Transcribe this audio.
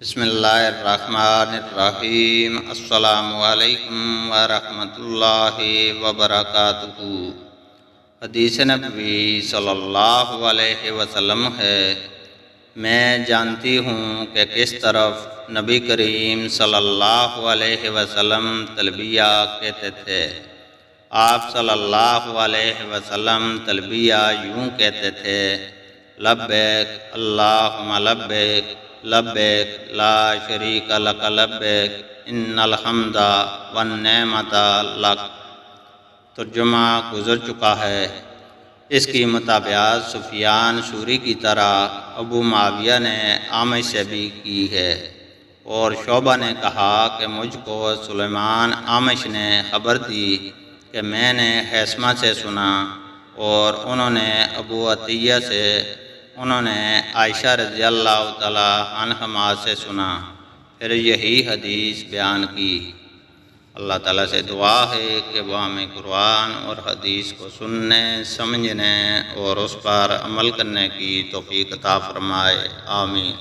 بسم اللہ الرحمن الرحیم۔ السلام علیکم ورحمۃ اللہ وبرکاتہ۔ حدیث نبوی صلی اللہ علیہ وسلم ہے، میں جانتی ہوں کہ کس طرف نبی کریم صلی اللہ علیہ وسلم تلبیہ کہتے تھے۔ آپ صلی اللہ علیہ وسلم تلبیہ یوں کہتے تھے: لبیک اللہم لبیک لبیک لا شریک لک لبیک ان الحمد والنعمت لک۔ ترجمہ گزر چکا ہے۔ اس کی مطابقت سفیان ثوری کی طرح ابو معاویہ نے اعمش سے بھی کی ہے، اور شعبہ نے کہا کہ مجھ کو سلیمان اعمش نے خبر دی کہ میں نے حیثمہ سے سنا، اور انہوں نے ابو عطیہ سے، انہوں نے عائشہ رضی اللہ تعالی عنہما سے سنا، پھر یہی حدیث بیان کی۔ اللہ تعالیٰ سے دعا ہے کہ وہ ہمیں قرآن اور حدیث کو سننے، سمجھنے اور اس پر عمل کرنے کی توفیق عطا فرمائے۔ آمین۔